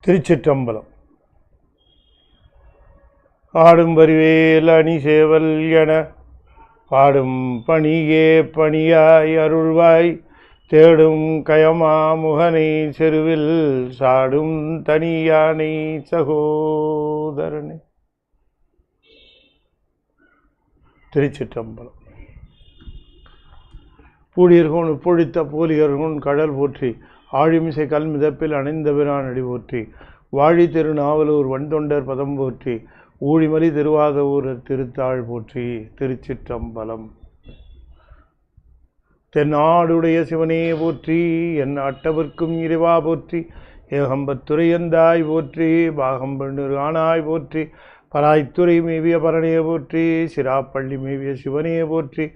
திருச்சிற்றம்பலம். ஆடும் வரிவேல் அணி சேவல் என பாடும் பணியே பணியாய் அருள்வாய் தேடும் கயமா முகனை செருவில் சாடும் தனியானை சகோதரனை. திருச்சிற்றம்பலம். பூடியர்கோன் உப்பொழித்த போலியர்கோன் கடல் போற்றி ஆழிமிசை கல் மிதப்பில் அணைந்த பிரான் அடி போற்றி வாழி திருநாவலூர் வன்தொண்டர் பதம் போற்றி ஊழிமலி திருவாதூர் திருத்தாள் போற்றி. திருச்சிற்றம்பலம். தென்னாடுடைய சிவனே போற்றி என் அட்டவர்க்கும் இறைவா போற்றி ஏகம்பத்துறையந்தாய் போற்றி பாகம்பெண்ணு ஆனாய் போற்றி பராய்த்துறை மேவிய பரணைய போற்றி சிராப்பள்ளி மேவிய சிவனே போற்றி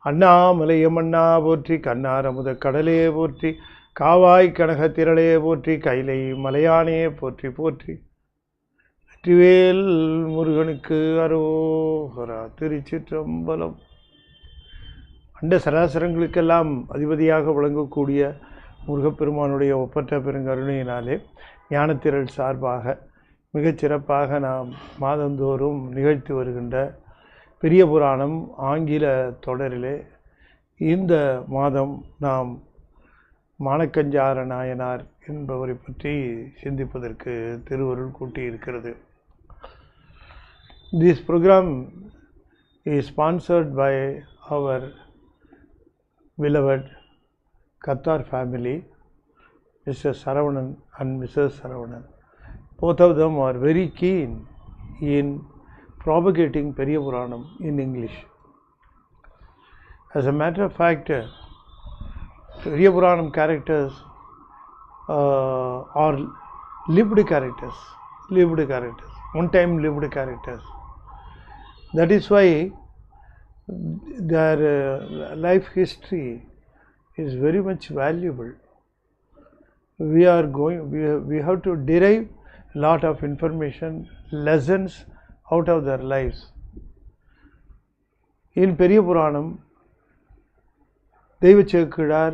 அண்ணாமலையமண்ணா போற்றி கண்ணாரமுத கடலே போற்றி காவாய் கனக திரளே போற்றி கைலை மலையானே போற்றி போற்றி. வெற்றிவேல் முருகனுக்கு அரோகரா. திருச்சிற்றம்பலம். அண்ட சராசரங்களுக்கெல்லாம் அதிபதியாக விளங்கக்கூடிய முருகப்பெருமானுடைய ஒப்பற்ற பெருங்கருணையினாலே ஞானத்திரள் சார்பாக மிகச்சிறப்பாக நாம் மாதந்தோறும் நிகழ்த்தி வருகின்ற பெரிய புராணம் ஆங்கில தொடரிலே இந்த மாதம் நாம் மானக்கஞ்சார நாயனார் என்பவரை பற்றி சிந்திப்பதற்கு திருவருள் கூட்டியிருக்கிறது. This program is sponsored by our beloved Kattar family, Mr. Saravanan and Mrs. Saravanan. Both of them are very keen in propagating Periya Puranam in English. As a matter of fact, Periya Puranam characters are lived characters, one-time lived characters. That is why their life history is very much valuable. We have to derive a lot of information, lessons out of their lives. In Periya Puranam, Devachekudar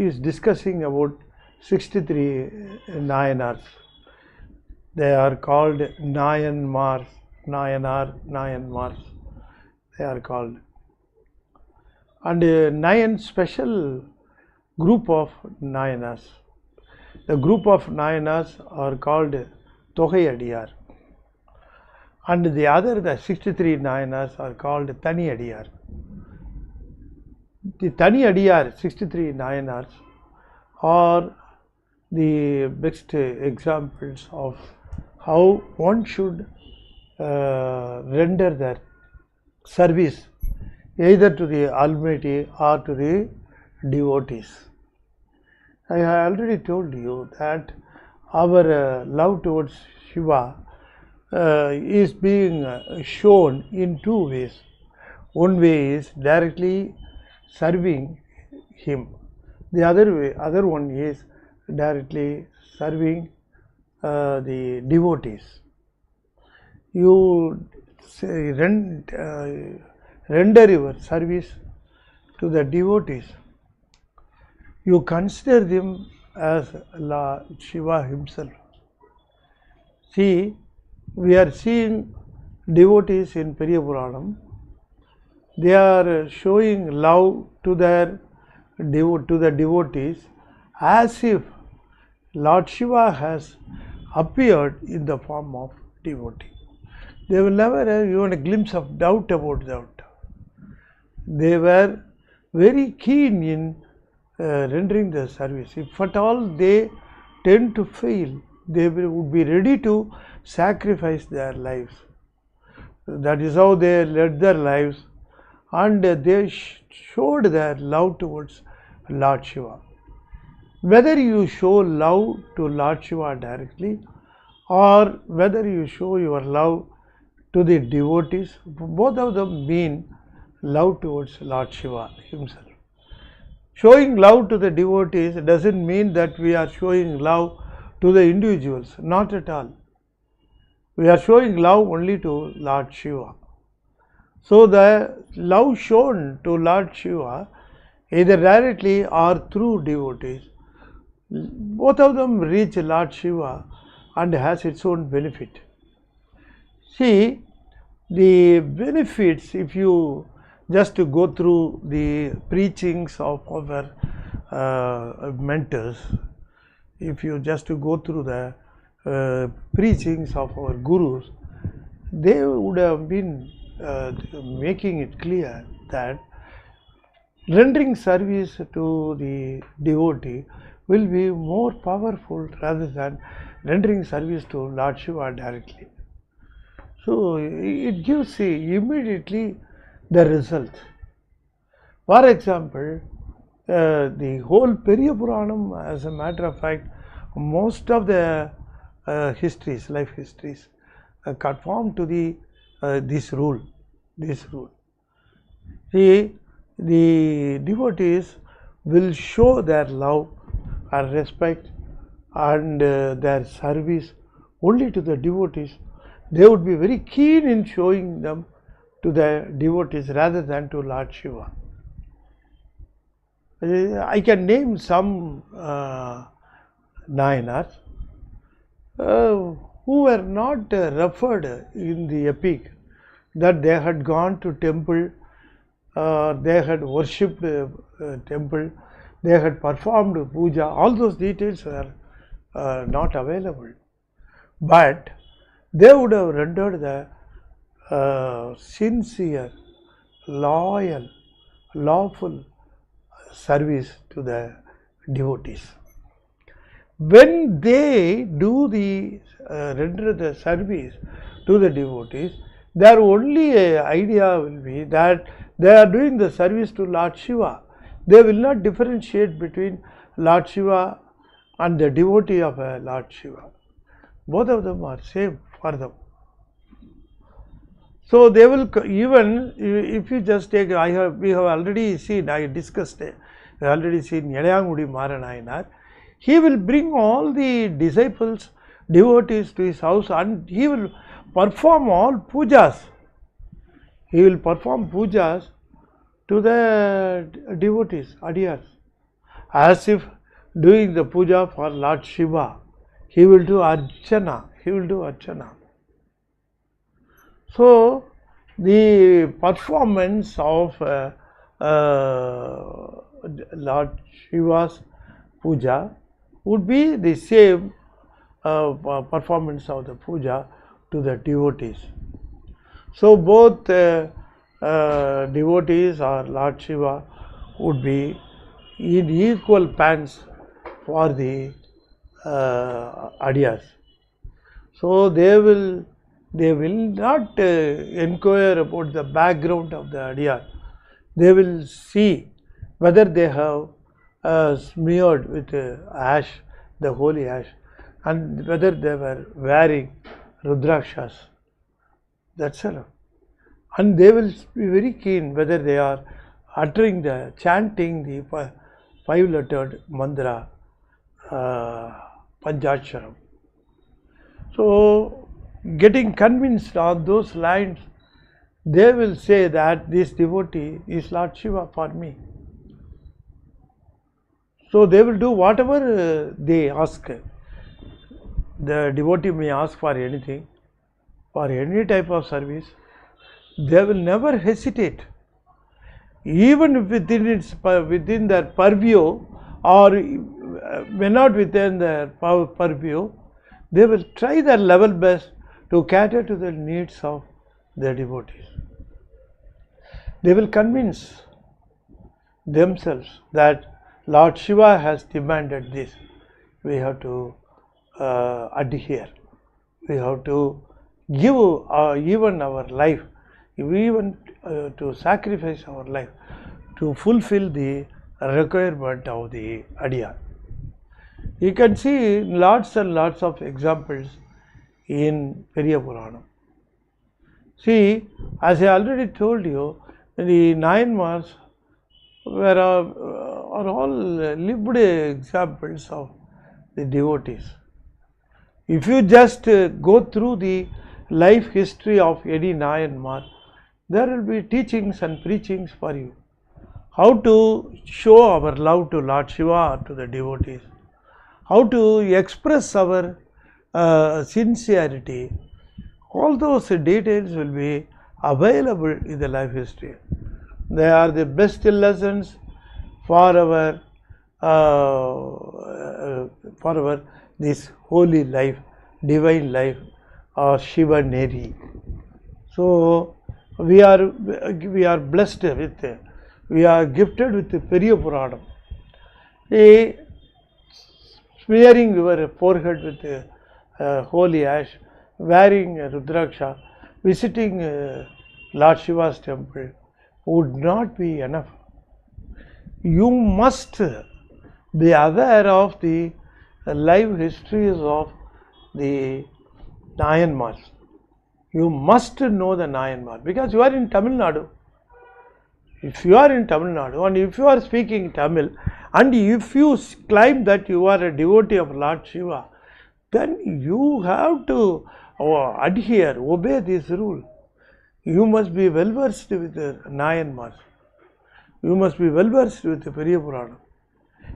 is discussing about 63 Nayanars. They are called Nayanmars, Nayanmars. They are called. And 9 special group of Nayanars. The group of Nayanars are called Tohayadiyar. And the 63 Nayanars are called Thaniyadiyar. The Thaniyadiyar 63 Nayanars are the best examples of how one should render their service either to the Almighty or to the devotees. I have already told you that our love towards Shiva is being shown in 2 ways. One way is directly serving him. The other one is directly serving the devotees. You render your service to the devotees. You consider them as Shiva himself. See, we are seeing devotees in Periya Puranam. They are showing love to the devotees as if Lord Shiva has appeared in the form of devotee. They will never have even a glimpse of doubt about that. They were very keen in rendering the service. If at all they tend to fail, they would be ready to sacrifice their lives. That is how they led their lives, and they showed their love towards Lord Shiva. Whether you show love to Lord Shiva directly or whether you show your love to the devotees, both of them mean love towards Lord Shiva himself. Showing love to the devotees doesn't mean that we are showing love to the individuals, not at all. We are showing love only to Lord Shiva. So the love shown to Lord Shiva, either directly or through devotees, both of them reach Lord Shiva and has its own benefit. See, the benefits, if you just to go through the preachings of our mentors, if you just to go through the preachings of our gurus, they would have been making it clear that rendering service to the devotee will be more powerful rather than rendering service to Lord Shiva directly. So it gives immediately the result. For example, the whole Periya Puranam, as a matter of fact, most of the histories, life histories, conform to the this rule. The devotees will show their love and respect and their service only to the devotees. They would be very keen in showing them to the devotees rather than to Lord Shiva. I can name some Nayanars who were not referred in the epic that they had gone to temple, they had worshipped temple, they had performed puja. All those details were not available, but they would have rendered the sincere, loyal, lawful service to the devotees. When they do the render the service to the devotees, their only idea will be that they are doing the service to Lord Shiva. They will not differentiate between Lord Shiva and the devotee of Lord Shiva. Both of them are same for them. So they will, even if you just take, we have already seen, I discussed, we have already seen Yadayangudi Maranayanar. He will bring all the disciples, devotees to his house, and he will perform all pujas. He will perform pujas to the devotees, adiyars, as if doing the puja for Lord Shiva. He will do archana. So the performance of Lord Shiva's puja would be the same performance of the puja to the devotees. So both devotees or Lord Shiva would be in equal pants for the adiyars. So they will not inquire about the background of the adiyar. They will see whether they have smeared with ash, the holy ash, and whether they were wearing rudrakshas. That's enough. And they will be very keen whether they are chanting the 5-lettered mantra, Panchaksharam. So, getting convinced on those lines, they will say that this devotee is Lord Shiva for me. So they will do whatever they ask. The devotee may ask for anything, for any type of service. They will never hesitate, even within their purview, or when not within their purview. They will try their level best to cater to the needs of their devotees. They will convince themselves that Lord Shiva has demanded this. We have to adhere. We have to give even our life, even to sacrifice our life to fulfill the requirement of the adiyar. You can see lots and lots of examples in Periya Puranam. See, as I already told you, the Nayanars are all lived examples of the devotees. If you just go through the life history of any Nayanmar, there will be teachings and preachings for you. How to show our love to Lord Shiva or to the devotees. how to express our sincerity, all those details will be available in the life history. They are the best lessons for our this holy life, divine life, or Shiva Neri. So we are blessed with, we are gifted with Periya Puranam. Smearing your forehead with holy ash, wearing Rudraksha, visiting Lord Shiva's temple would not be enough. You must be aware of the life histories of the Nayanmars. You must know the Nayanmar because you are in Tamil Nadu. If you are in Tamil Nadu and if you are speaking Tamil and if you claim that you are a devotee of Lord Shiva, then you have to adhere, obey this rule. You must be well versed with the Nayanmars. You must be well versed with the Periya Puranam.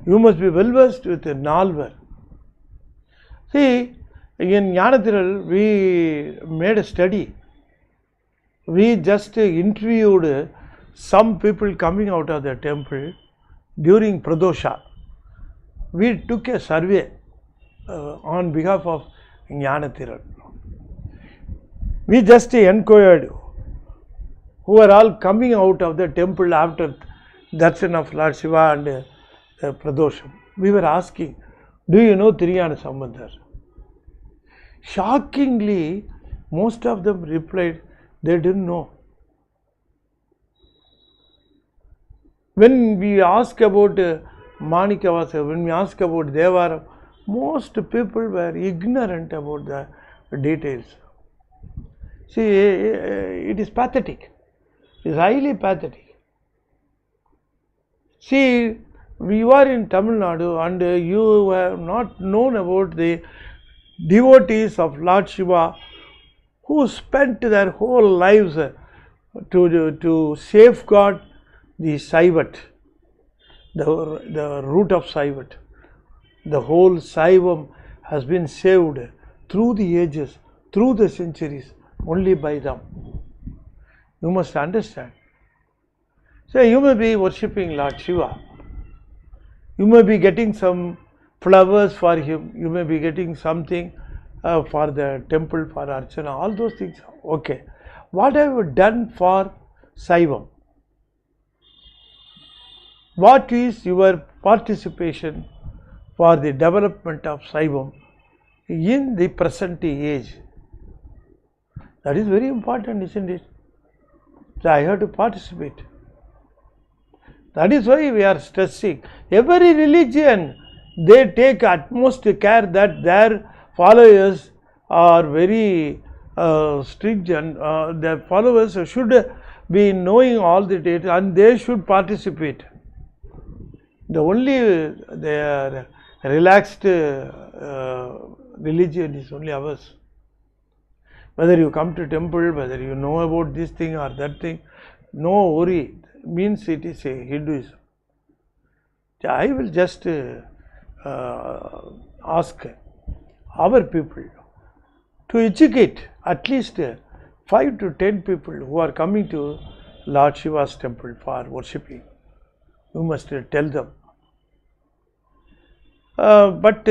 You must be well versed with the Nalvar. See, in Jnanathiral we made a study. We just interviewed some people coming out of the temple during Pradosha. We took a survey on behalf of Jnanathiral. We just inquired who are all coming out of the temple after darshan of Lord Shiva and Pradosham. We were asking, do you know Tiriyana Sambandhar? Shockingly, most of them replied they didn't know. When we ask about Manikavasa, when we ask about Devaram, most people were ignorant about the details. See, it is pathetic. It is highly pathetic. See, you are in Tamil Nadu and you have not known about the devotees of Lord Shiva who spent their whole lives to safeguard the Saivat, the root of Saivat. The whole Saivam has been saved through the ages, through the centuries, only by them. You must understand. So you may be worshipping Lord Shiva. You may be getting some flowers for him. You may be getting something for the temple, for Archana. All those things. Okay. What have you done for Saivam? What is your participation for the development of Saivam in the present age? That is very important, isn't it? So I have to participate. That is why we are stressing. Every religion, they take utmost care that their followers are very stringent. Their followers should be knowing all the data and they should participate. The only their relaxed religion is only ours. Whether you come to temple, whether you know about this thing or that thing, no worry, means it is a Hinduism. I will just ask our people to educate at least 5 to 10 people who are coming to Lord Shiva's temple for worshipping. You must tell them. But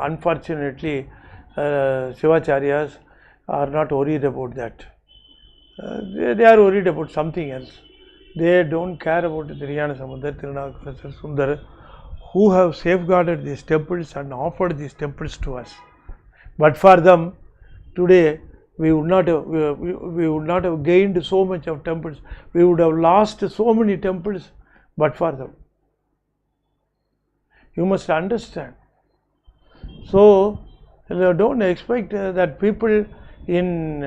unfortunately, Shivacharyas are not worried about that. They are worried about something else. They don't care about the Tiriyana Sambandhar, Tirunakasar, Sundar, who have safeguarded these temples and offered these temples to us. But for them, today we would not have gained so much of temples. We would have lost so many temples, but for them. You must understand. So, don't expect that people in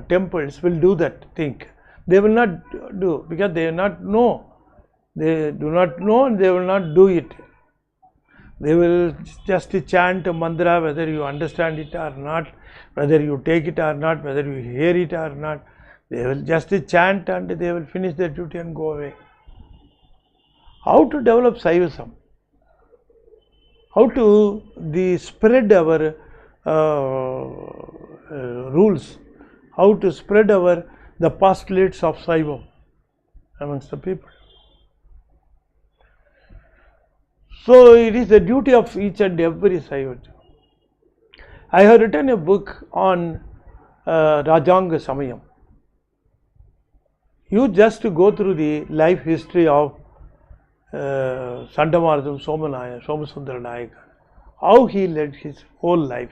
temples will do that thing. They will not do because they do not know. They do not know and they will not do it. They will just chant a mantra, whether you understand it or not, whether you take it or not, whether you hear it or not. They will just chant and they will finish their duty and go away. How to develop Saivism? how to spread our rules, how to spread the postulates of Saivam amongst the people. So it is the duty of each and every Saiva. I have written a book on Rajanga Samayam. You just go through the life history of Sandamaradam Somasundara Nayaka, how he led his whole life.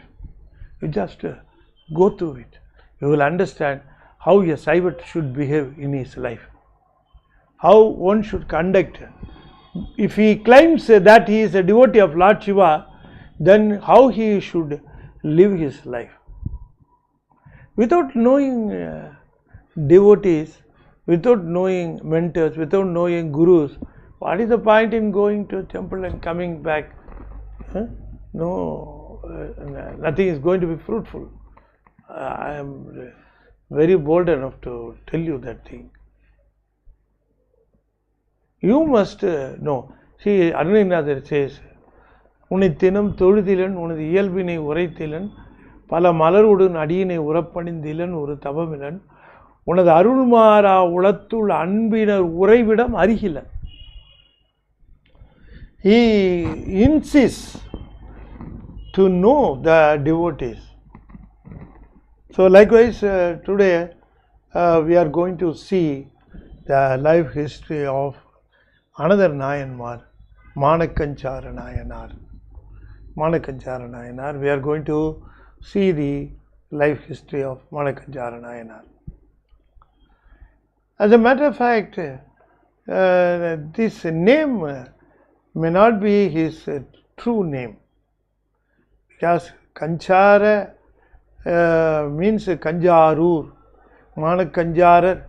You just go through it. You will understand how a Saivat should behave in his life, how one should conduct. If he claims that he is a devotee of Lord Shiva, then how he should live his life. Without knowing devotees, without knowing mentors, without knowing gurus, what is the point in going to a temple and coming back? No, nothing is going to be fruitful. I am very bold enough to tell you that thing. You must know. See, Aruninathar says, உனித்தினம் தொழுதிலன் உனது இயல்பினை உரைத்திலன் பல மலருடன் அடியினை உறப்பணிந்திலன் ஒரு தவமிலன் உனது அருள்மாறா உளத்துள் அன்பினர் உறைவிடம் அருகிலன். He insists to know the devotees. So likewise today we are going to see the life history of another Nayanar, Manakanjara Nayanar. Manakanjara Nayanar. We are going to see the life history of Manakanjara Nayanar. As a matter of fact, this name may not be his true name, because Kanchara means Kanjarur, Manakanjarar.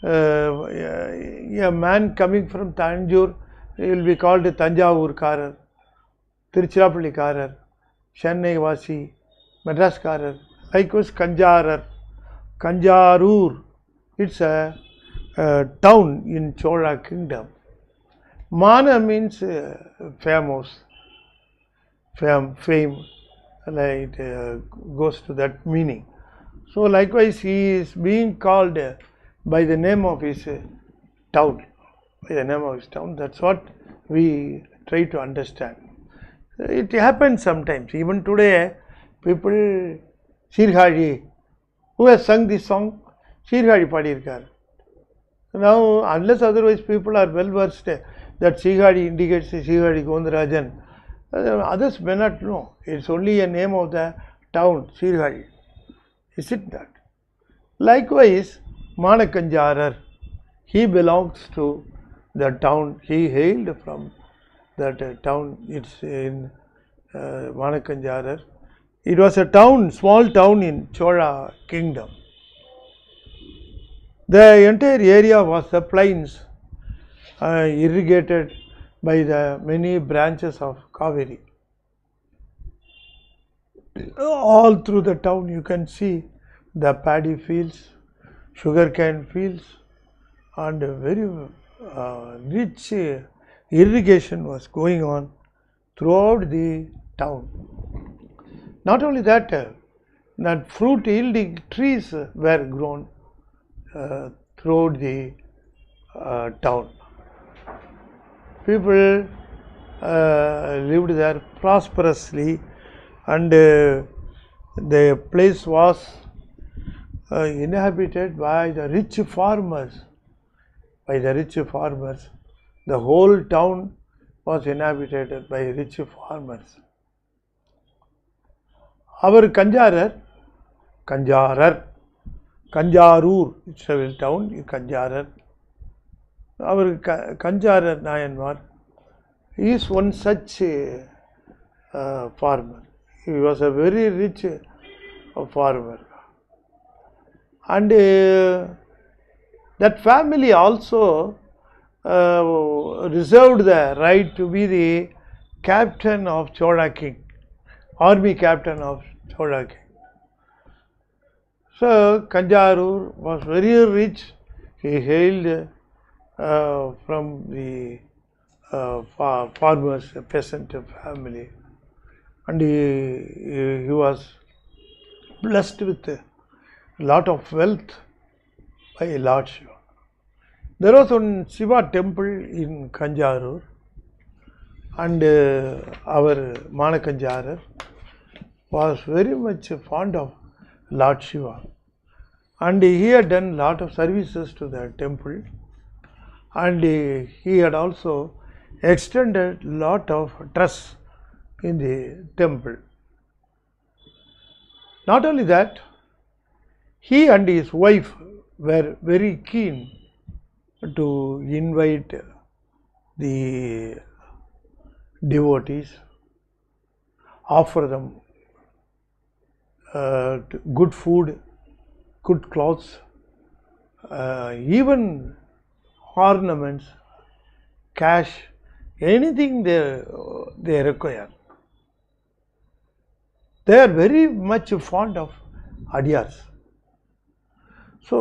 A man coming from Tanjore, he will be called Tanjavurkarar, Tiruchirappallikarar, Chennai Vasi, Madraskarar. Likewise Kanjarar, Kanjarur, it's a town in Chola kingdom. Mana means famous, fame, like goes to that meaning. So likewise he is being called by the name of his town, by the name of his town. That's what we try to understand. It happens sometimes. Even today, people, Sirhari, who has sung this song? Sirhari Padirkar. Now, unless otherwise people are well versed that Sirhari indicates Sirhari Gondarajan, others may not know. It's only a name of the town, Sirhari. Is it that? Likewise, Manakanjarar, he belongs to the town, he hailed from that town. It's in Manakanjarar. It was a town, small town in Chola kingdom. The entire area was the plains, irrigated by the many branches of Kaveri. All through the town you can see the paddy fields, sugarcane fields, and very rich irrigation was going on throughout the town. Not only that, that fruit yielding trees were grown throughout the town. People lived there prosperously, and the place was inhabited by the rich farmers. By the rich farmers, the whole town was inhabited by rich farmers. Our Kanjarur, it's a town, Kanjarar. Our Kanjara Nayanar is one such farmer. He was a very rich farmer. And that family also reserved the right to be the captain of Chola king, army captain of Chola king. So Kanjarur was very rich. He hailed from the farmers, a peasant family, and he was blessed with a lot of wealth by Lord Shiva. There was one Shiva temple in Kanjarur, and our Manakanjara was very much fond of Lord Shiva, and he had done lot of services to the temple, and he had also extended lot of trusts in the temple. Not only that, he and his wife were very keen to invite the devotees, offer them good food, good clothes, even ornaments, cash, anything they require. They are very much fond of Adyars. So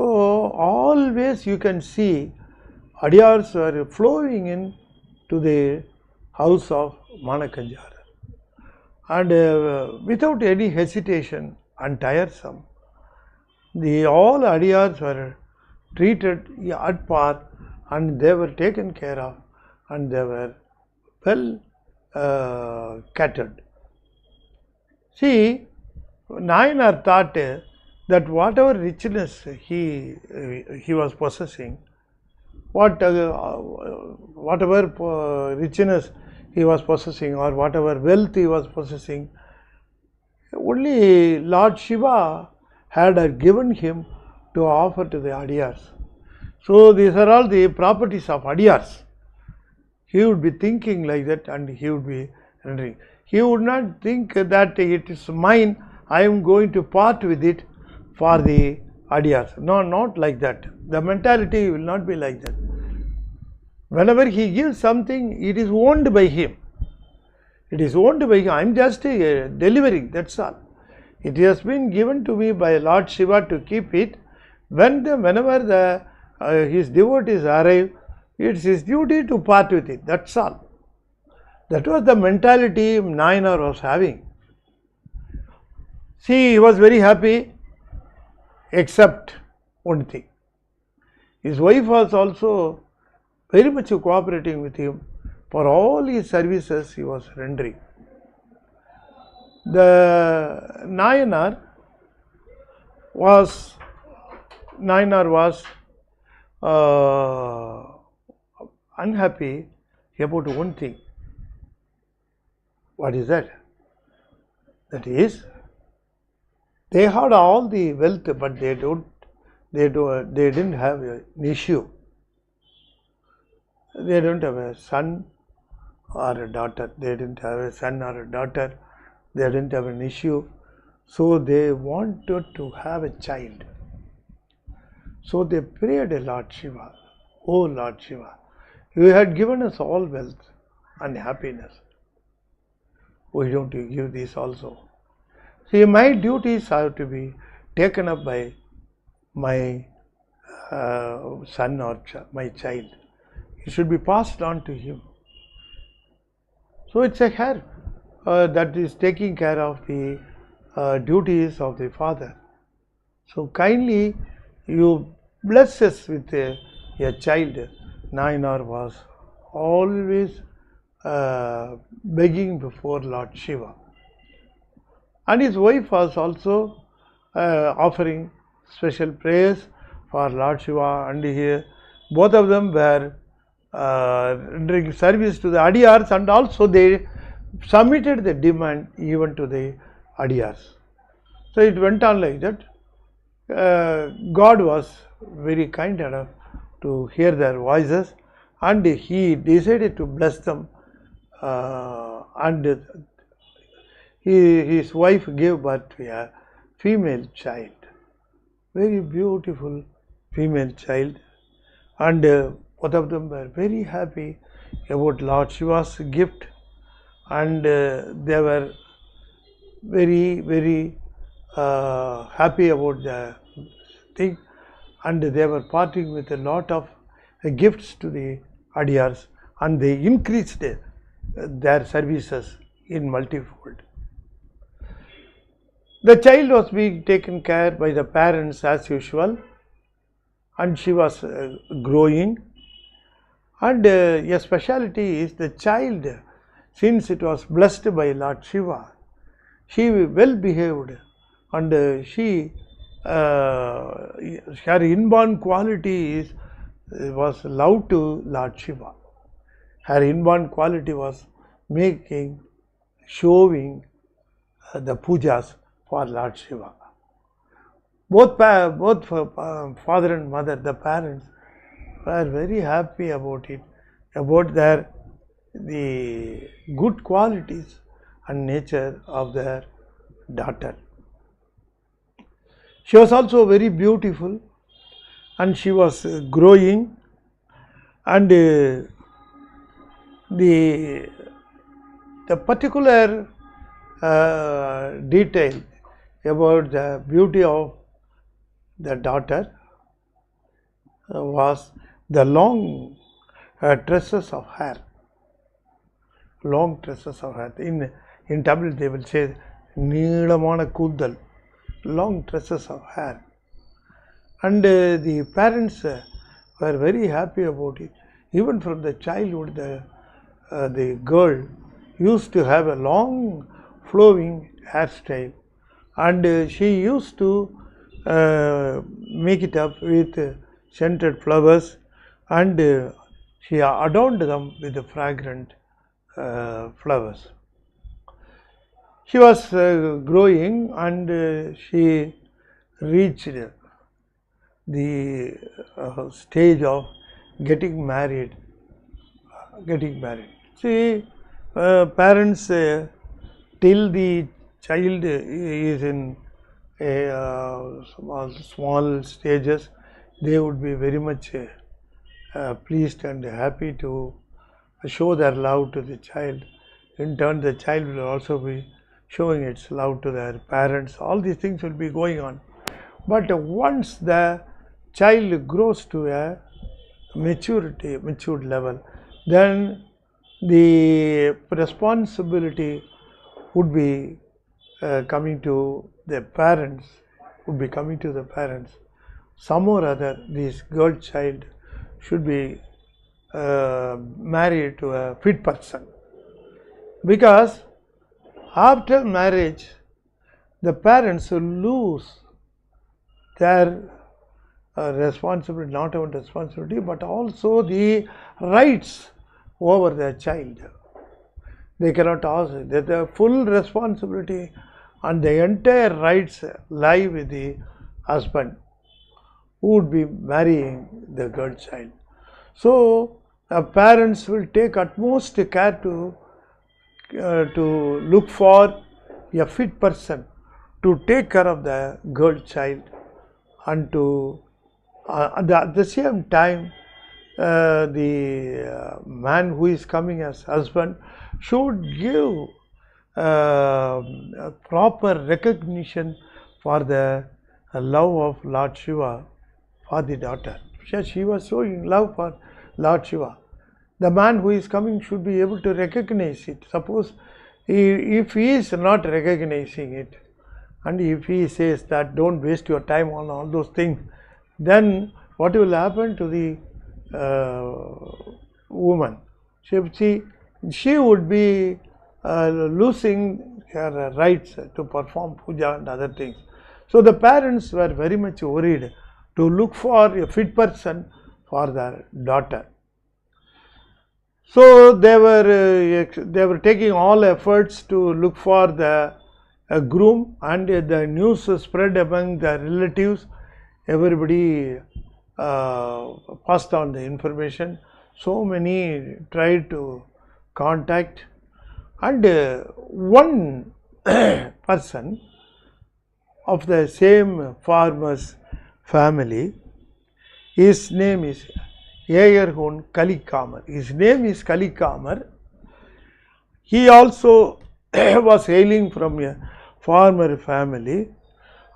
always you can see Adyars are flowing in to the house of Manakanjara, and without any hesitation and tiresome, all Adyars were treated at par, and they were taken care of, and they were well catered. See, Nayanar thought that whatever richness he was possessing, whatever richness he was possessing, or whatever wealth he was possessing, only Lord Shiva had given him to offer to the Adyars. So these are all the properties of Adyars. He would be thinking like that, and he would be rendering. He would not think that it is mine, I am going to part with it for the Adyars. No, not like that. The mentality will not be like that. Whenever he gives something, it is owned by him. It is owned by him. I am just delivering, that's all. It has been given to me by Lord Shiva to keep it. Whenever his devotees arrive, it's his duty to part with it, that's all. That was the mentality Nayanar was having. See, he was very happy, except one thing. His wife was also very much cooperating with him for all his services he was rendering. The Nayanar was unhappy about one thing. What is that? That is, they had all the wealth, but they didn't have an issue. They don't have a son or a daughter. They didn't have a son or a daughter. They didn't have an issue. So they wanted to have a child. So they prayed to Lord Shiva, "Oh Lord Shiva, you had given us all wealth and happiness. Why don't you give this also? See, my duties have to be taken up by my son or my child. It should be passed on to him." So it's a heir that is taking care of the duties of the father. So kindly you bless us with a child. Nayanar was always begging before Lord Shiva. And his wife was also offering special prayers for Lord Shiva, and here both of them were rendering service to the Adyars, and also they submitted the demand even to the Adyars. So it went on like that. God was very kind enough to hear their voices, and he decided to bless them, and his wife gave birth to a female child, very beautiful female child, and both of them were very happy about Lord Shiva's gift, and they were very happy about the thing, and they were parting with a lot of gifts to the Adyars, and they increased their services in multifold. The child was being taken care by the parents as usual, and she was growing. And a speciality is the child, since it was blessed by Lord Shiva, she well behaved, and her inborn quality was love to Lord Shiva. Her inborn quality was showing the pujas for Lord Shiva. Both father and mother, the parents, were very happy about it, about the good qualities and nature of their daughter. She was also very beautiful, and she was growing, and the particular detail about the beauty of the daughter was the long tresses of hair. Long tresses of hair. In Tamil they will say Neelamana Kudal, long tresses of hair. And the parents were very happy about it. Even from the childhood, the girl used to have a long flowing hairstyle, and she used to make it up with scented flowers, and she adorned them with the fragrant flowers. She was growing, and she reached the stage of getting married. See, parents till the child is in small stages, they would be very much pleased and happy to show their love to the child. In turn, the child will also be showing its love to their parents. All these things will be going on. But once the child grows to a matured level, then the responsibility would be coming to the parents. Some or other, this girl child should be married to a fit person, because after marriage the parents will lose their responsibility, not only responsibility but also the rights over their child. They cannot ask, the full responsibility and the entire rights lie with the husband who would be marrying the girl child. So parents will take utmost care to look for a fit person to take care of the girl child, and to at the same time the man who is coming as husband should give proper recognition for the love of Lord Shiva for the daughter. She was showing love for Lord Shiva. The man who is coming should be able to recognize it. Suppose if he is not recognizing it, and if he says that don't waste your time on all those things, then what will happen to the woman? She would be losing her rights to perform puja and other things. So the parents were very much worried to look for a fit person for their daughter. So they were taking all efforts to look for the groom, and the news spread among the relatives. Everybody passed on the information. So many tried to contact, and one person of the same farmer's family, his name is Ayya Kalikamar. His name is Kalikamar. He also was hailing from a farmer family,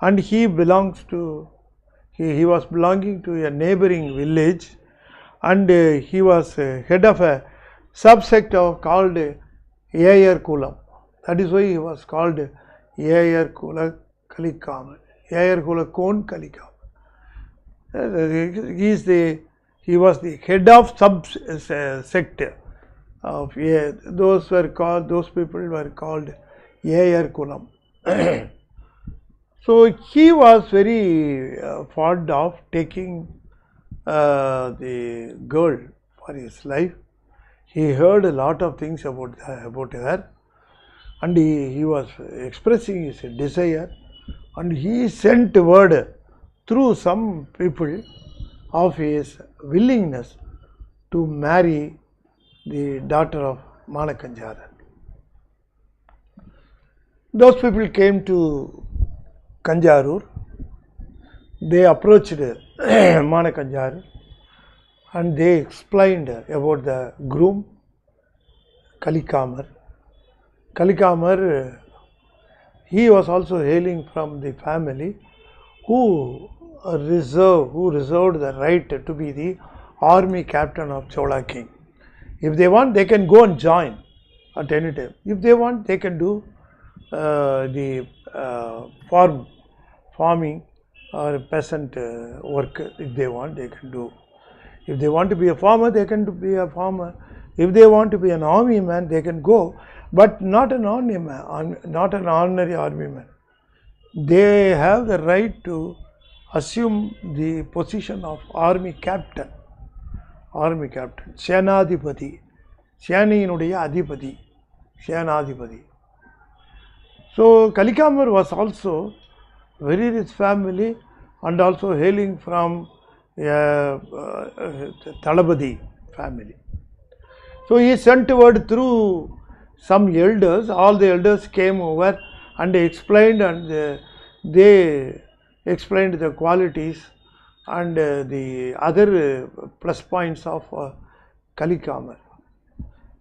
and he was belonging to a neighboring village, and he was head of a subsect of called Ayya Kulam. That is why he was called Ayya Kula Kalikama. Ayya Kula Kon Kalikama. He was the head of subsect of those people were called Ayya Kulam. So he was very fond of taking the girl for his life. He heard a lot of things about her, and he was expressing his desire, and he sent word through some people of his willingness to marry the daughter of Manakanjara. Those people came to Kanjarur. They approached Manakanjara and they explained about the groom Kalikamar. Kalikamar, he was also hailing from the family who reserved the right to be the army captain of Chola king. If they want, they can go and join at any time. If they want, they can do the farming or peasant work. If they want, they can do. If they want to be a farmer, they can be a farmer. If they want to be an army man, they can go, but not an army man, not an ordinary army man. They have the right to assume the position of army captain. Army captain, Senadipati, Seniyinuடைய Adipati, Senadipati. So Kalikamar was also very rich family and also hailing from Talabadi family. So he sent word through some elders. All the elders came over and they explained, and they explained the qualities and the other plus points of Kalikamar.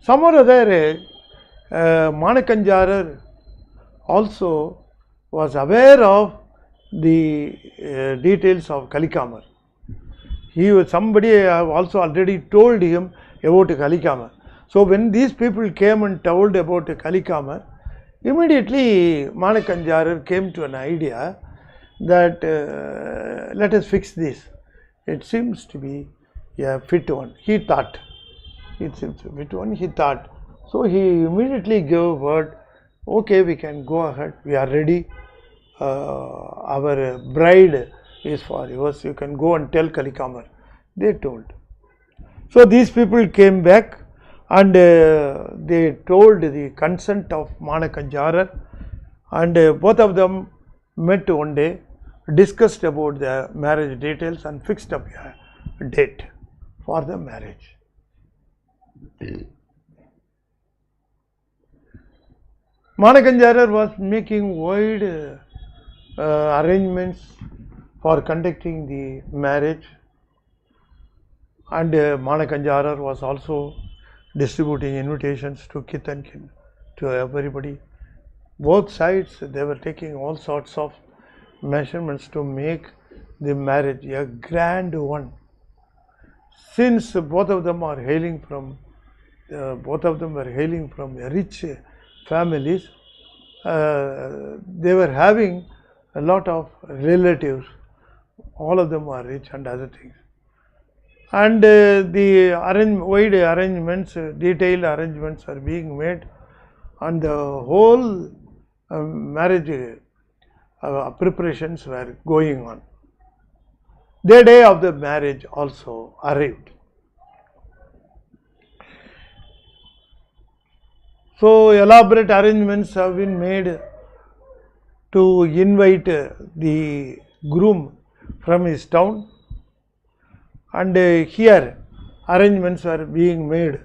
Some or other Manakanjara also was aware of the details of Kalikamar. Somebody also already told him about Kalikamar. So when these people came and told about Kalikamar, immediately Manakanjara came to an idea that let us fix this. It seems to be a fit one. He thought. It seems to be fit one. He thought. So he immediately gave word, okay, we can go ahead. We are ready. Our bride is for yours. You can go and tell Kalikamar. They told. So these people came back and they told the consent of Manakanjara, and both of them met one day, discussed about the marriage details and fixed up a date for the marriage. Manakanjara was making wide arrangements for conducting the marriage, and Manakanjara was also distributing invitations to kith and kin, to everybody. Both sides, they were taking all sorts of measurements to make the marriage a grand one. Since both of them were hailing from rich families, they were having a lot of relatives. All of them are rich and other things. And the wide arrangements, detailed arrangements are being made, and the whole marriage preparations were going on. The day of the marriage also arrived. So elaborate arrangements have been made to invite the groom from his town, and here arrangements are being made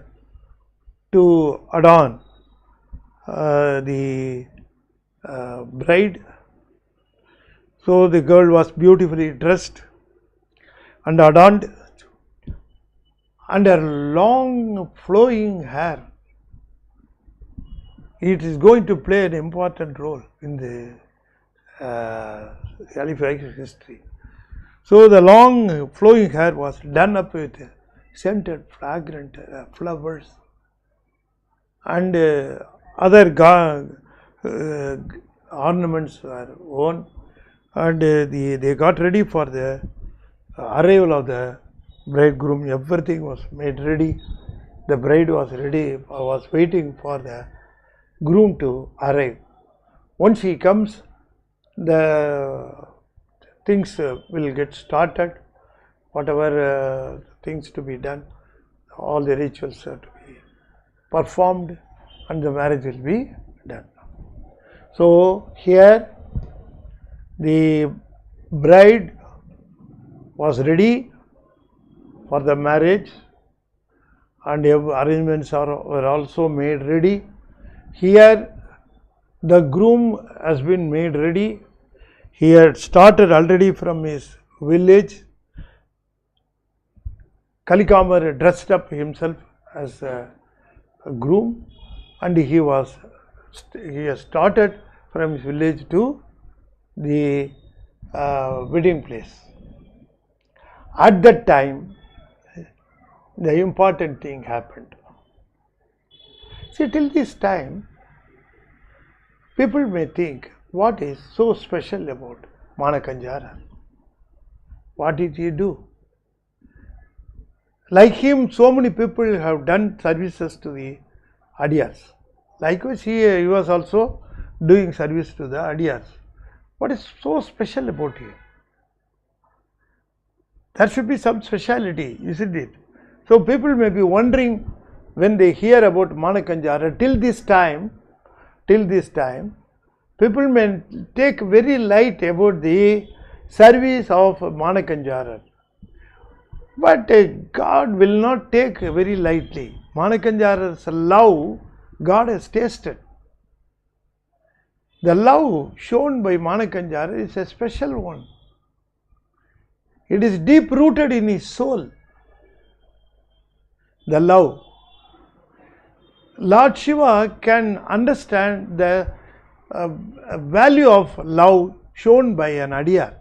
to adorn the bride. So the girl was beautifully dressed and adorned, and her long flowing hair, it is going to play an important role in the Halifax history. So the long flowing hair was done up with scented, fragrant flowers, and other ornaments were worn, and they got ready for the arrival of the bridegroom. Everything was made ready. The bride was ready, was waiting for the groom to arrive. Once he comes, the things will get started. Whatever things to be done, all the rituals are to be performed, and the marriage will be done. So here the bride was ready for the marriage, and arrangements were also made ready. Here the groom has been made ready. He had started already from his village. Kalikamar dressed up himself as a groom, and he has started from his village to the wedding place. At that time, the important thing happened. See, till this time, people may think, what is so special about Manakanjara? What did he do? Like him, so many people have done services to the Adiyars. Likewise, he was also doing service to the Adiyars. What is so special about him? There should be some speciality, isn't it? So people may be wondering when they hear about Manakanjara. Till this time, people may take very light about the service of Manakanjara. But God will not take very lightly. Manakanjara's love, God has tasted. The love shown by Manakanjara is a special one. It is deep rooted in his soul. The love. Lord Shiva can understand the value of love shown by an Adiyar,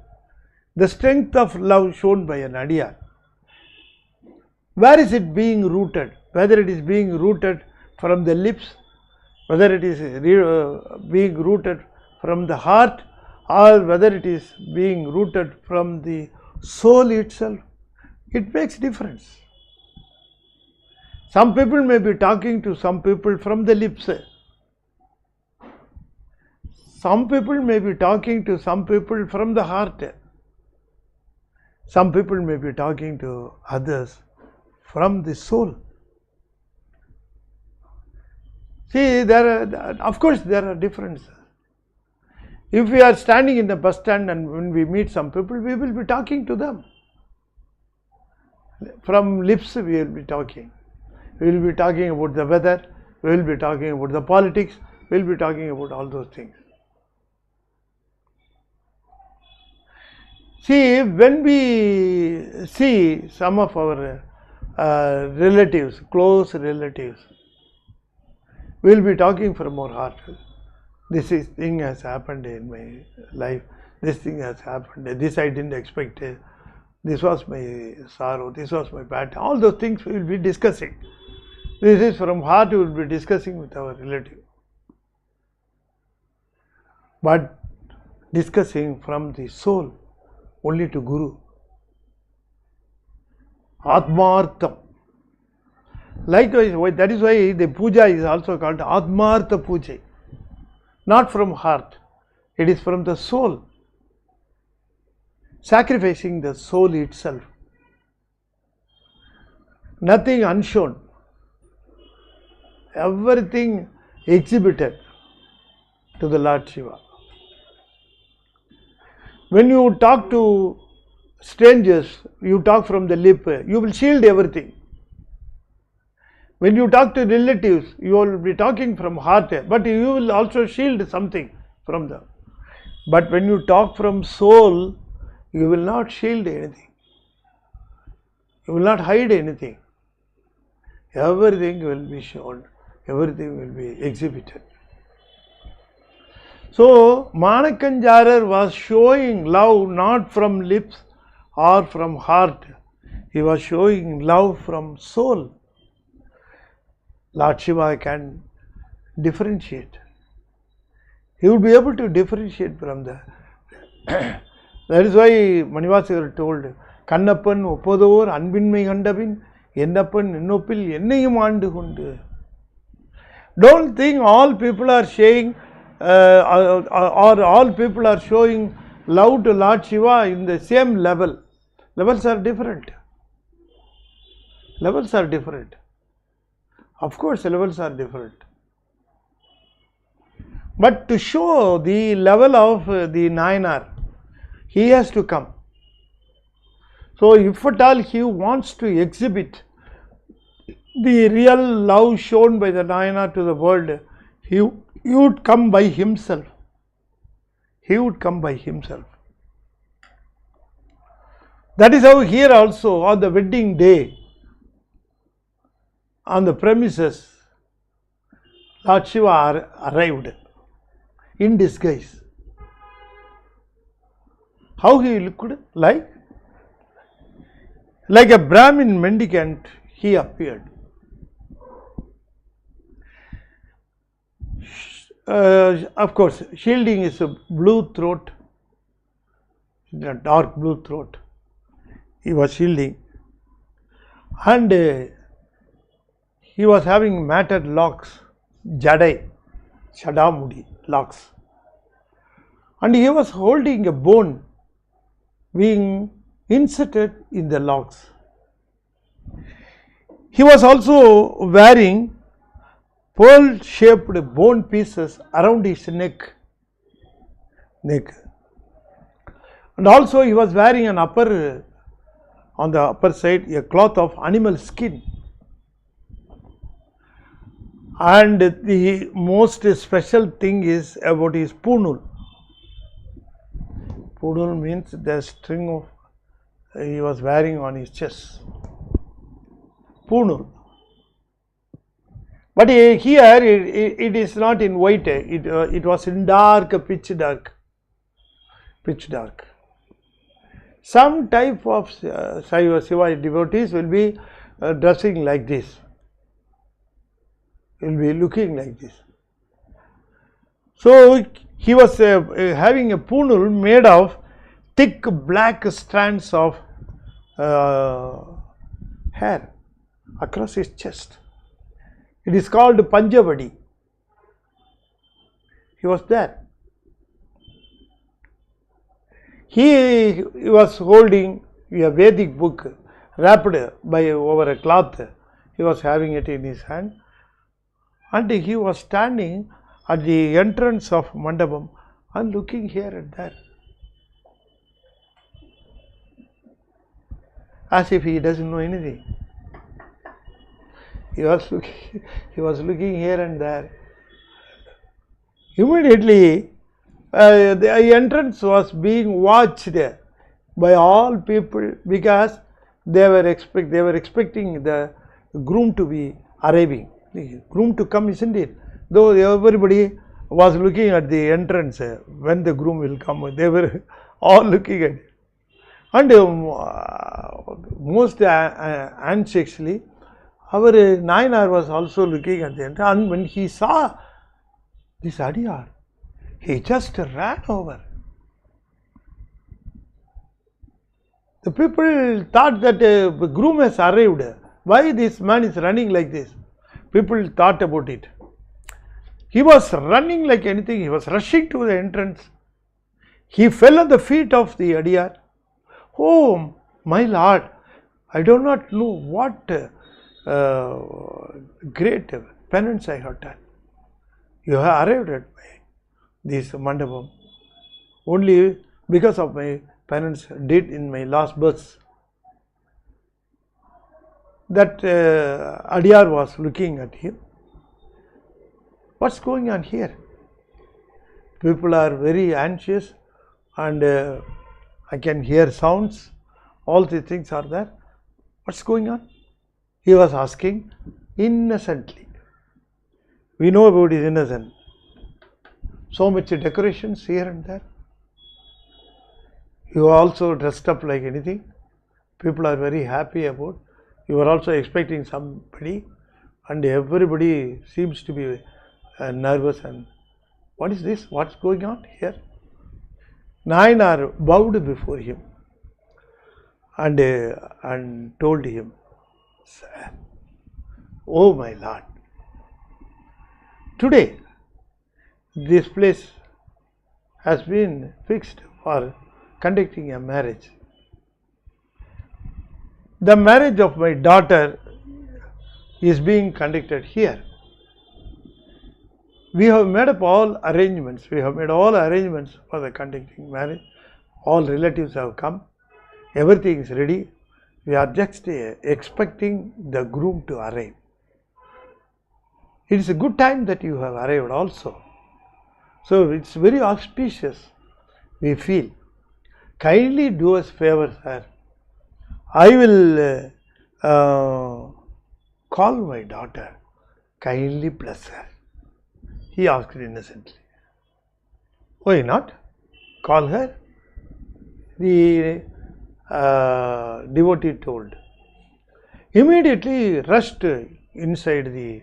the strength of love shown by an Adiyar. Where is it being rooted? Whether it is being rooted from the lips, whether it is being rooted from the heart, or whether it is being rooted from the soul itself, it makes difference. Some people may be talking to some people from the lips. Some people may be talking to some people from the heart. Some people may be talking to others from the soul. See, of course there are differences. If we are standing in the bus stand and when we meet some people, we will be talking to them. From lips we will be talking. We will be talking about the weather, we will be talking about the politics, we will be talking about all those things. See, when we see some of our relatives, close relatives, we will be talking from our heart. This thing has happened in my life, this thing has happened, this I didn't expect, this was my sorrow, this was my bad, all those things we will be discussing. This is from heart we will be discussing with our relative. But discussing from the soul, only to Guru. Atmartham. Likewise, that is why the puja is also called Atmartha Puja. Not from heart, it is from the soul. Sacrificing the soul itself. Nothing unshown. Everything exhibited to the Lord Shiva. When you talk to strangers, you talk from the lip, you will shield everything. When you talk to relatives, you will be talking from heart, but you will also shield something from them. But when you talk from soul, you will not shield anything. You will not hide anything. Everything will be shown, everything will be exhibited. So, Manakanjara was showing love not from lips or from heart. He was showing love from soul. Lord Shiva can differentiate. He would be able to differentiate from the that is why Manivasigar told, Kannappan Opodor Anbinmai Handabin, Yennappan Innopil Yennayum Aandu Kondu. Don't think all people are saying or all people are showing love to Lord Shiva in the same level. Levels are different. Levels are different. Of course, levels are different. But to show the level of the Nayanar, he has to come. So, if at all he wants to exhibit the real love shown by the Nayanar to the world, he would come by himself. He would come by himself. That is how here also on the wedding day, on the premises, Lord Shiva arrived in disguise. How he looked? Like a Brahmin mendicant, he appeared. Of course, shielding is a blue throat, a dark blue throat. He was shielding, and he was having matted locks, jadai, shadamudi locks, and he was holding a bone being inserted in the locks. He was also wearing pearl shaped bone pieces around his neck, and also he was wearing on the upper side a cloth of animal skin. And the most special thing is about his punul. Punul means the string of he was wearing on his chest. Punul. But here it is not in white, it was in dark, pitch dark. Some type of Shiva devotees will be dressing like this, will be looking like this. So he was having a punul made of thick black strands of hair across his chest. It is called Panjavadi. He was there. He was holding a Vedic book wrapped by over a cloth. He was having it in his hand, and he was standing at the entrance of Mandapam and looking here and there, as if he doesn't know anything. He was looking here and there. Immediately, the entrance was being watched by all people because they were expecting the groom to be arriving, the groom to come, isn't it? Though everybody was looking at the entrance when the groom will come, they were all looking at it. And most anxiously, our Nayanar was also looking at the entrance, and when he saw this Adiyar, he just ran over. The people thought that the groom has arrived. Why this man is running like this? People thought about it. He was running like anything. He was rushing to the entrance. He fell at the feet of the Adiyar. Oh, my Lord, I do not know what great penance I have done. You have arrived at this Mandapam only because of my penance did in my last birth. That Adiyar was looking at him. What's going on here? People are very anxious, and I can hear sounds. All these things are there. What's going on? He was asking innocently. We know about his innocence. So much decorations here and there. You are also dressed up like anything. People are very happy about. You are also expecting somebody, and everybody seems to be nervous and what is this? What's going on here? Nayanar bowed before him and told him, Sir, oh my Lord, today this place has been fixed for conducting a marriage. The marriage of my daughter is being conducted here. We have made up all arrangements. We have made all arrangements for the conducting marriage. All relatives have come. Everything is ready. We are just expecting the groom to arrive. It is a good time that you have arrived also. So it's very auspicious, we feel. Kindly do us favor, sir. I will call my daughter. Kindly bless her. He asked innocently. Why not? Call her. The devotee told. Immediately rushed inside the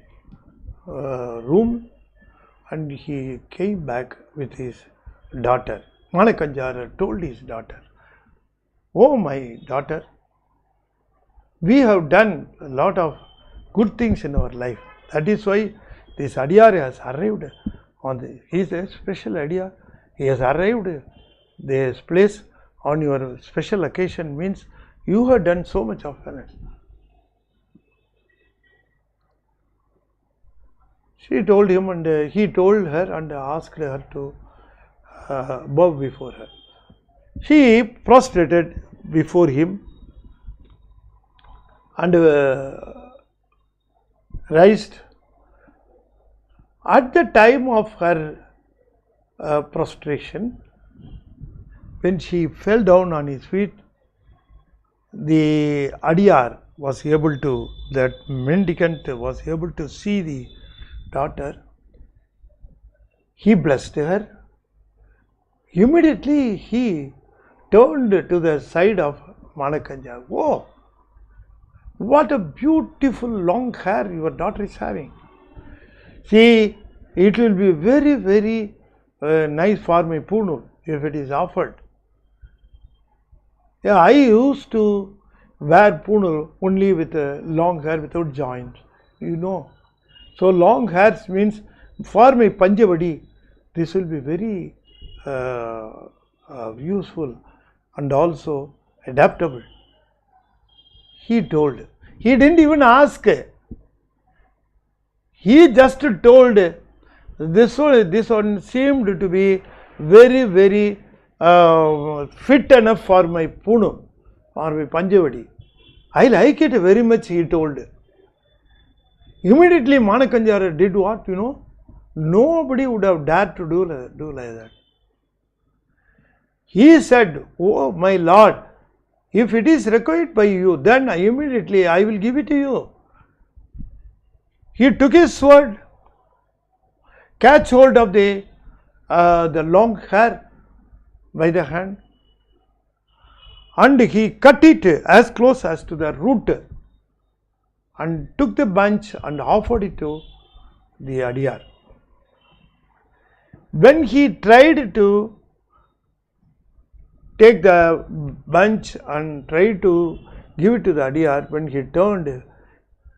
room and he came back with his daughter. Manakanjara told his daughter, oh my daughter, we have done a lot of good things in our life. That is why this Adyar has arrived on the, he is a special Adyar. He has arrived this place on your special occasion, means you have done so much of penance. She told him and he told her and asked her to bow before her. She prostrated before him and raised. At the time of her prostration, when she fell down on his feet, the Adyar was able to, that mendicant was able to see the daughter. He blessed her. Immediately he turned to the side of Manakanjara. Oh, what a beautiful long hair your daughter is having. See, it will be very, very nice for my Punu if it is offered. Yeah, I used to wear Punu only with long hair without joints, you know. So long hairs means for my Panjavadi, this will be very useful and also adaptable. He told. He didn't even ask. He just told. This one seemed to be very, very fit enough for my Punu, for my Panjavadi. I like it very much, he told. Immediately Manakanjara did what, you know? Nobody would have dared to do like that. He said, oh my Lord, if it is required by you, then immediately I will give it to you. He took his sword, catch hold of the long hair by the hand, and he cut it as close as to the root and took the bunch and offered it to the Adyar. When he tried to take the bunch and tried to give it to the Adyar, when he turned,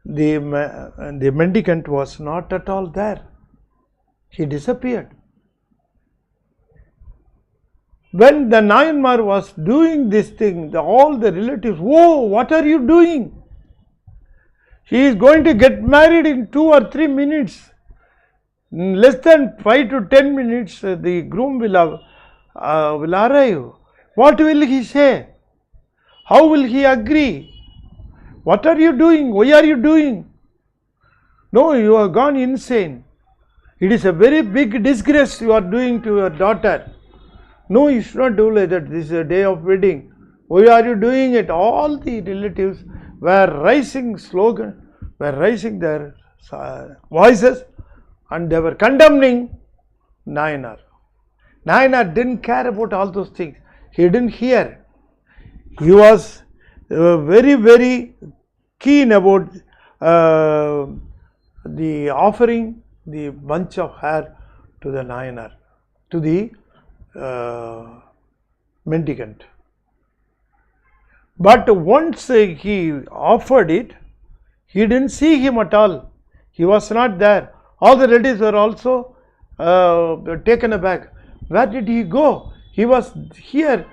the mendicant was not at all there. He disappeared. When the Nayanar was doing this thing, all the relatives, oh, what are you doing? He is going to get married in 2 or 3 minutes. In less than 5 to 10 minutes, the groom will arrive. What will he say? How will he agree? What are you doing? Why are you doing? No, you have gone insane. It is a very big disgrace you are doing to your daughter. No, you should not do like that. This is a day of wedding. Why are you doing it? All the relatives were raising their voices and they were condemning Nayanar. Nayanar didn't care about all those things. He didn't hear. He was very, very keen about the offering the bunch of hair to the Nayanar, to the mendicant. But once he offered it, he didn't see him at all. He was not there. All the ladies were also taken aback. Where did he go? He was here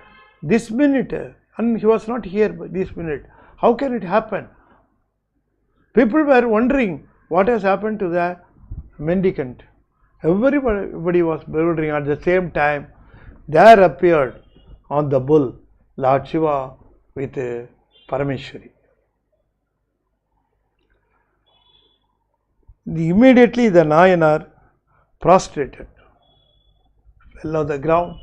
this minute and he was not here this minute. How can it happen? People were wondering what has happened to the mendicant. Everybody was bewildering. At the same time, there appeared on the bull Lord Shiva with Parameshwari. Immediately the Nayanar prostrated, fell on the ground,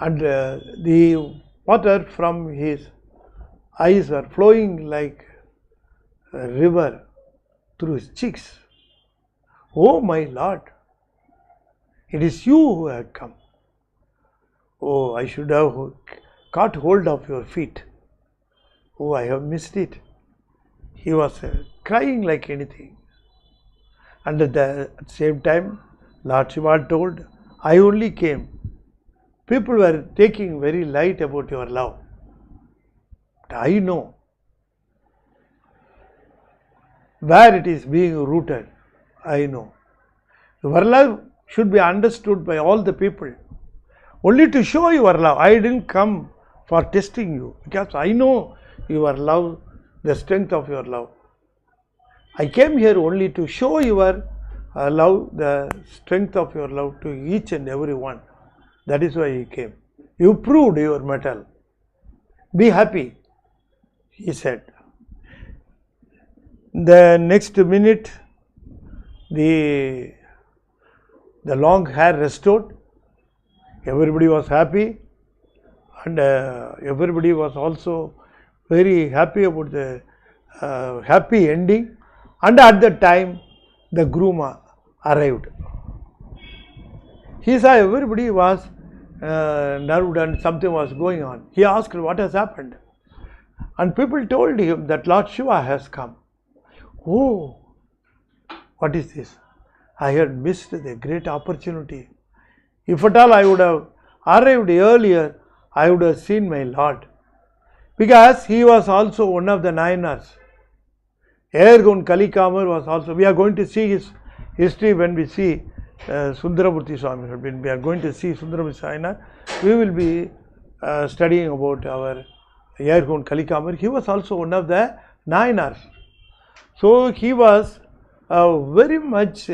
and the water from his eyes were flowing like a river through his cheeks. Oh my Lord, it is you who have come. Oh, I should have caught hold of your feet. Oh, I have missed it. He was crying like anything. And at the same time, Lord Shiva told, I only came. People were taking very light about your love. But I know where it is being rooted. I know. Your love should be understood by all the people. Only to show your love. I didn't come for testing you, because I know your love, the strength of your love. I came here only to show your love, the strength of your love to each and every one. That is why he came. You proved your mettle. Be happy, he said. The next minute, the long hair restored. Everybody was happy, and everybody was also very happy about the happy ending. And at that time, the groom arrived. He saw everybody was nerved and something was going on. He asked what has happened. And people told him that Lord Shiva has come. Oh, what is this? I had missed the great opportunity. If at all I would have arrived earlier, I would have seen my Lord. Because he was also one of the Nayanars. Ayya Kalikamar was also, we are going to see his history when we see Sundaramurti Swami. When we are going to see Sundaramurti Nayanar, we will be studying about our Ayya Kalikamar. He was also one of the Nayanars. So he was very much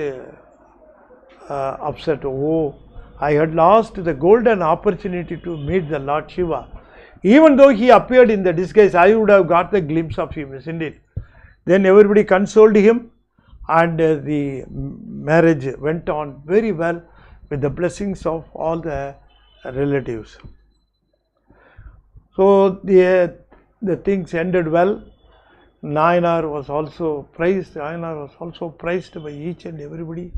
upset. Oh, I had lost the golden opportunity to meet the Lord Shiva. Even though he appeared in the disguise, I would have got the glimpse of him, isn't it? Then everybody consoled him, and the marriage went on very well with the blessings of all the relatives. So the things ended well. Nayanar was also praised. Nayanar was also praised by each and everybody.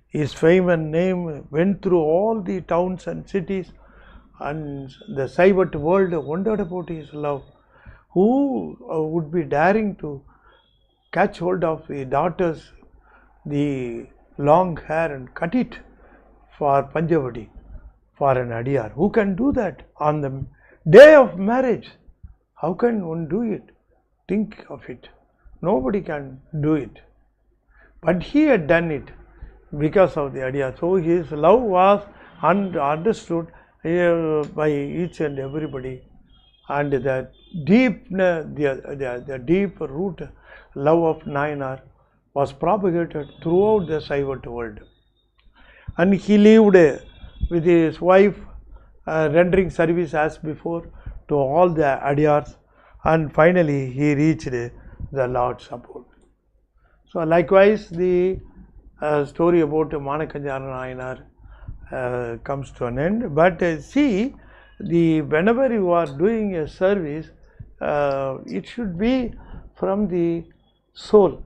His fame and name went through all the towns and cities, and the Saivat world wondered about his love. Who would be daring to catch hold of the daughters, the long hair, and cut it for Panjavadi, for an Adiyar? Who can do that on the day of marriage? How can one do it? Think of it. Nobody can do it. But he had done it because of the Adiyar. So his love was understood by each and everybody, and the deep root love of Nayanar was propagated throughout the Saivat world. And he lived with his wife, rendering service as before to all the Adiyars, and finally he reached the Lord's abode. So likewise, the story about Manakanjara Nayanar comes to an end. But see, whenever you are doing a service, it should be from the soul.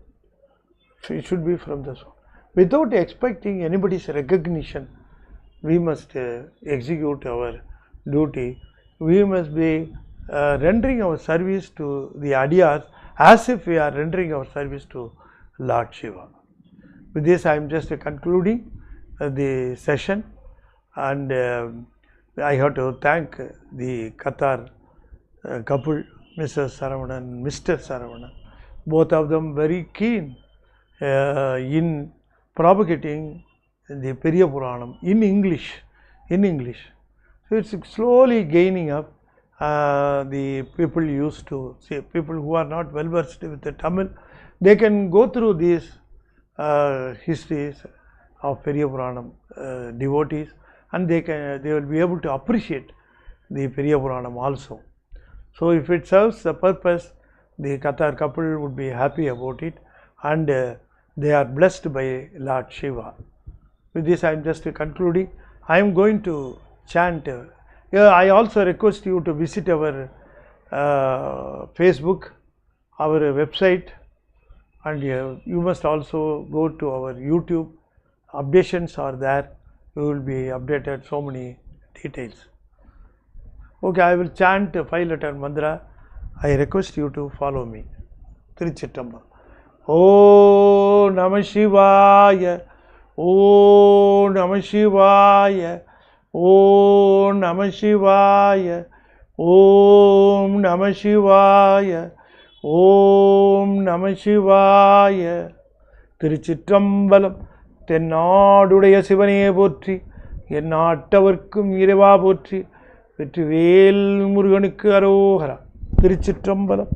It should be from the soul. Without expecting anybody's recognition, we must execute our duty. We must be rendering our service to the Adiyars as if we are rendering our service to Lord Shiva. With this, I am just concluding the session, and I have to thank the Qatar couple, Mrs. Saravanan and Mr. Saravanan. Both of them very keen in propagating the Periya Puranam in English. So it's slowly gaining up. The people used to say, people who are not well versed with the Tamil, they can go through these histories of Periya Puranam devotees, and they will be able to appreciate the Periya Puranam also. So if it serves the purpose, the Qatar couple would be happy about it, and they are blessed by Lord Shiva. With this, I am just concluding. I am going to chant. I also request you to visit our Facebook, our website, and you must also go to our YouTube. Updations are there. You will be updated so many details. Okay, I will chant 5-letter mantra. I request you to follow me. Tiruchittambalam. Om Namah Shivaya. Om Namah Shivaya. Om Namah Shivaya. Om Namah Shivaya. Om Namah Shivaya. Tiruchittambalam. தென்னாடுடைய சிவனே போற்றி, எந்நாட்டவர்க்கும் இறைவா போற்றி, வெற்றிவேல் முருகனுக்கு அரோகரா. திருச்சிற்றம்பலம்.